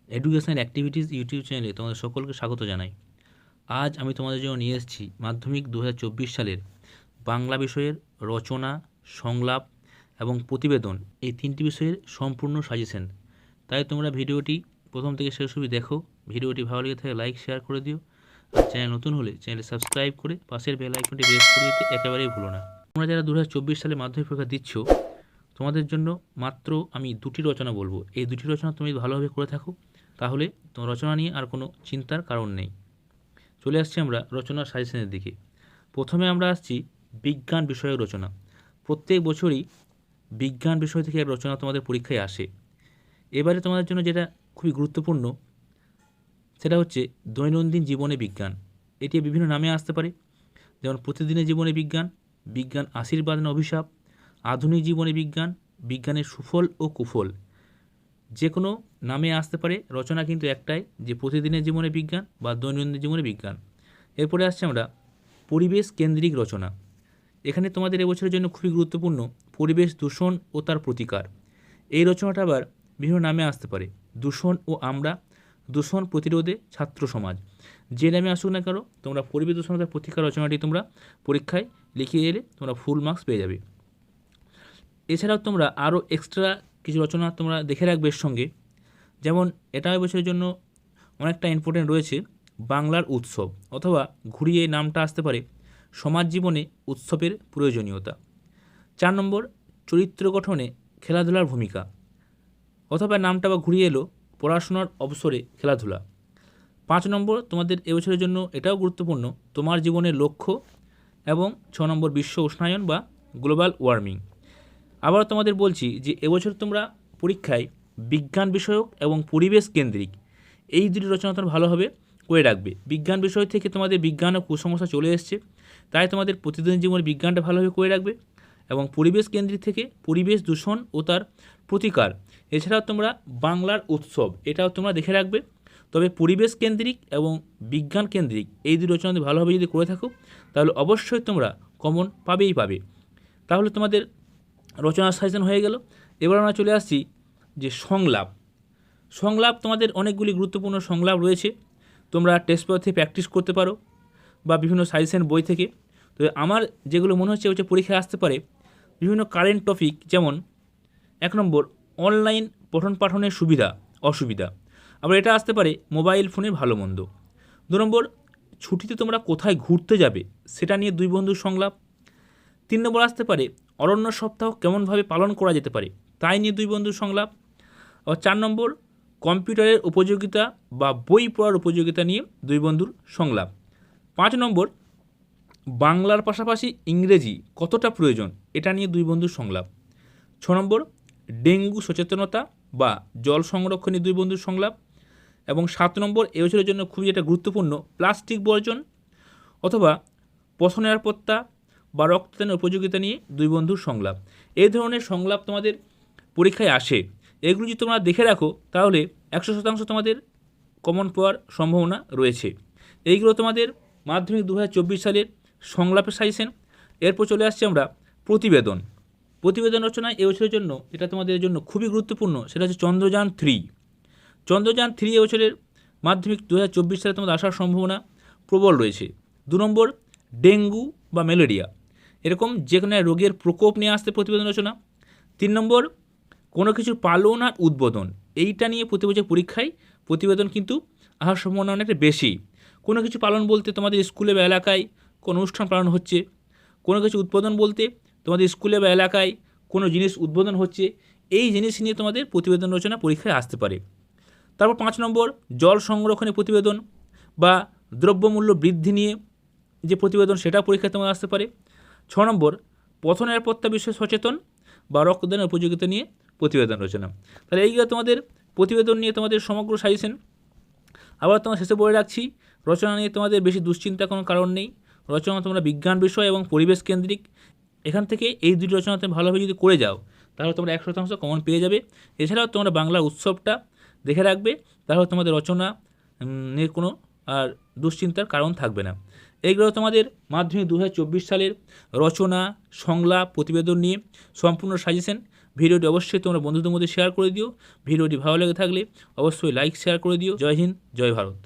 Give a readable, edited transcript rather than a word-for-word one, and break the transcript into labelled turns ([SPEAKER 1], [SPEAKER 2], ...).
[SPEAKER 1] Educational activities YouTube চ্যানেলে তোমাদের সকলকে স্বাগত জানাই। আজ আমি তোমাদের জন্য নিয়ে এসেছি মাধ্যমিক 2024 সালের বাংলা বিষয়ের রচনা, সংলাপ এবং প্রতিবেদন এই তিনটি বিষয়ের সম্পূর্ণ সাজেশন। তাই তোমরা ভিডিওটি প্রথম থেকে শেষ অবধি দেখো। ভিডিওটি ভালো লেগে থাকে লাইক শেয়ার করে দিও, আর চ্যানেল নতুন হলে চ্যানেল সাবস্ক্রাইব করে পাশের বেল আইকনটি প্রেস করে দিতে একেবারেই ভুলো না। তোমরা যারা 2024 সালে মাধ্যমিক পরীক্ষা দিচ্ছ, তোমাদের জন্য মাত্র আমি দুটি রচনা বলবো। এই দুটি রচনা তুমি ভালোভাবে করে থাকো, তাহলে তোমার রচনা নিয়ে আর কোনো চিন্তার কারণ নেই। চলে আসছি আমরা রচনার সাজেশনের দিকে। প্রথমে আমরা আসছি বিজ্ঞান বিষয়ক রচনা। প্রত্যেক বছরই বিজ্ঞান বিষয় থেকে এক রচনা তোমাদের পরীক্ষায় আসে। এবারে তোমাদের জন্য যেটা খুবই গুরুত্বপূর্ণ সেটা হচ্ছে দৈনন্দিন জীবনে বিজ্ঞান। এটি বিভিন্ন নামে আসতে পারে, যেমন প্রতিদিনের জীবনে বিজ্ঞান, বিজ্ঞান আশীর্বাদ না অভিশাপ, আধুনিক জীবনে বিজ্ঞান, বিজ্ঞানের সুফল ও কুফল। যে কোনো নামে আসতে পারে, রচনা কিন্তু একটাই, যে প্রতিদিনের জীবনে বিজ্ঞান বা দৈনন্দিন জীবনে বিজ্ঞান। এরপরে আসছে আমরা পরিবেশ কেন্দ্রিক রচনা। এখানে তোমাদের এবছরের জন্য খুবই গুরুত্বপূর্ণ পরিবেশ দূষণ ও তার প্রতিকার। এই রচনাটা আবার বিভিন্ন নামে আসতে পারে, দূষণ ও আমরা, দূষণ প্রতিরোধে ছাত্র সমাজ। যে নামে আসুক না কেন, তোমরা পরিবেশ দূষণ ও তার প্রতিকার রচনাটি তোমরা পরীক্ষায় লিখিয়ে এলে তোমরা ফুল মার্কস পেয়ে যাবে। এছাড়াও তোমরা আরও এক্সট্রা কিছু রচনা তোমরা দেখে রাখবে এর সঙ্গে, যেমন এটা এবছরের জন্য অনেকটা ইম্পর্টেন্ট রয়েছে বাংলার উৎসব, অথবা ঘুরিয়ে নামটা আসতে পারে সমাজ জীবনে উৎসবের প্রয়োজনীয়তা। 4 নম্বর চরিত্র গঠনে খেলাধুলার ভূমিকা, অথবা নামটা বা ঘুরিয়ে এলো পড়াশোনার অবসরে খেলাধুলা। 5 নম্বর তোমাদের এবছরের জন্য এটাও গুরুত্বপূর্ণ তোমার জীবনের লক্ষ্য, এবং 6 নম্বর বিশ্ব উষ্ণায়ন বা গ্লোবাল ওয়ার্মিং। আবার তোমাদের বলছি যে এবছর তোমরা পরীক্ষায় বিজ্ঞান বিষয়ক এবং পরিবেশ কেন্দ্রিক এই দুটি রচনা তোমরা ভালোভাবে করে রাখবে। বিজ্ঞান বিষয় থেকে তোমাদের বিজ্ঞান ও কুসংস্কার চলে এসছে, তাই তোমাদের প্রতিদিন জীবনে বিজ্ঞানটা ভালোভাবে করে রাখবে, এবং পরিবেশ কেন্দ্রিক থেকে পরিবেশ দূষণ ও তার প্রতিকার। এছাড়াও তোমরা বাংলার উৎসব এটাও তোমরা দেখে রাখবে। তবে পরিবেশ কেন্দ্রিক এবং বিজ্ঞান কেন্দ্রিক এই দুই রচনা যদি ভালোভাবে যদি করে থাকো, তাহলে অবশ্যই তোমরা কমন পাবেই পাবে। তাহলে তোমাদের রচনার সাজেশন হয়ে গেল। এবার আমরা চলে আসছি যে সংলাপ। সংলাপ তোমাদের অনেকগুলি গুরুত্বপূর্ণ সংলাপ রয়েছে, তোমরা টেস্ট পেপার থেকে প্র্যাকটিস করতে পারো বা বিভিন্ন সাজেশন বই থেকে। তো আমার যেগুলো মনে হচ্ছে পরীক্ষায় আসতে পারে বিভিন্ন কারেন্ট টপিক, যেমন 1 নম্বর অনলাইন পঠন পাঠনের সুবিধা অসুবিধা। আবার এটা আসতে পারে মোবাইল ফোনের ভালো মন্দ। 2 নম্বর ছুটিতে তোমরা কোথায় ঘুরতে যাবে সেটা নিয়ে দুই বন্ধুর সংলাপ। 3 নম্বর আসতে পারে অরণ্য সপ্তাহ কেমনভাবে পালন করা যেতে পারে তাই নিয়ে দুই বন্ধুর সংলাপ। আর 4 নম্বর কম্পিউটারের উপযোগিতা বা বই পড়ার উপযোগিতা নিয়ে দুই বন্ধুর সংলাপ। 5 নম্বর বাংলার পাশাপাশি ইংরেজি কতটা প্রয়োজন এটা নিয়ে দুই বন্ধুর সংলাপ। 6 নম্বর ডেঙ্গু সচেতনতা বা জল সংরক্ষণে দুই বন্ধুর সংলাপ। এবং 7 নম্বর এবছরের জন্য খুবই যেটা গুরুত্বপূর্ণ প্লাস্টিক বর্জন অথবা পথ নিরাপত্তা বা রক্তদানের উপযোগিতা নিয়ে দুই বন্ধুর সংলাপ। এই ধরনের সংলাপ তোমাদের পরীক্ষায় আসে। এগুলো যদি তোমরা দেখে রাখো তাহলে 100% তোমাদের কমন পাওয়ার সম্ভাবনা রয়েছে। এইগুলো তোমাদের মাধ্যমিক 2024 সালের সংলাপের সাজেশন। এরপর চলে আসছে আমরা প্রতিবেদন। প্রতিবেদন রচনায় এবছরের জন্য এটা তোমাদের জন্য খুবই গুরুত্বপূর্ণ, সেটা হচ্ছে চন্দ্রযান 3। চন্দ্রযান 3 এবছরের মাধ্যমিক 2024 সালে তোমাদের আসার সম্ভাবনা প্রবল রয়েছে। 2 নম্বর ডেঙ্গু বা ম্যালেরিয়া এরকম যে কোনো রোগের প্রকোপ নিয়ে আসতে প্রতিবেদন রচনা। 3 নম্বর কোনো কিছুর পালন আর উদ্বোধন, এইটা নিয়ে প্রতি বছর পরীক্ষায় প্রতিবেদন কিন্তু আসার সম্ভাবনা অনেকটা বেশি। কোনো কিছু পালন বলতে তোমাদের স্কুলে বা এলাকায় কোনো অনুষ্ঠান পালন হচ্ছে, কোনো কিছু উদ্বোধন বলতে তোমাদের স্কুলে বা এলাকায় কোনো জিনিস উদ্বোধন হচ্ছে, এই জিনিস নিয়ে তোমাদের প্রতিবেদন রচনা পরীক্ষায় আসতে পারে। তারপর 5 নম্বর জল সংরক্ষণের প্রতিবেদন বা দ্রব্যমূল্য বৃদ্ধি নিয়ে যে প্রতিবেদন সেটা পরীক্ষায় তোমাদের আসতে পারে। 6 নম্বর পথ নিরাপত্তা বিষয়ে সচেতন বা রক্তদানের উপযোগিতা নিয়ে প্রতিবেদন রচনা। তাহলে এইগুলো তোমাদের প্রতিবেদন নিয়ে তোমাদের সমগ্র সাজেশন। আবার তোমার শেষে বলে রাখছি রচনা নিয়ে তোমাদের বেশি দুশ্চিন্তা কোনো কারণ নেই। রচনা তোমরা বিজ্ঞান বিষয় এবং পরিবেশ কেন্দ্রিক, এখান থেকে এই দুটি রচনা তুমি ভালোভাবে যদি করে যাও তাহলে তোমরা 100% কমন পেয়ে যাবে। এছাড়াও তোমরা বাংলা উৎসবটা দেখে রাখবে, তাহলে তোমাদের রচনা নিয়ে কোনো আর দুশ্চিন্তার কারণ থাকবে না। এইগুলো তোমাদের মাধ্যমিক 2024 সালের রচনা, সংলাপ, প্রতিবেদন নিয়ে সম্পূর্ণ সাজেশন ভিডিওটি অবশ্যই তোমরা বন্ধুদের মধ্যে শেয়ার করে দিও। ভিডিওটি ভালো লেগে থাকলে অবশ্যই লাইক শেয়ার করে দিও। জয় হিন্দ, জয় ভারত।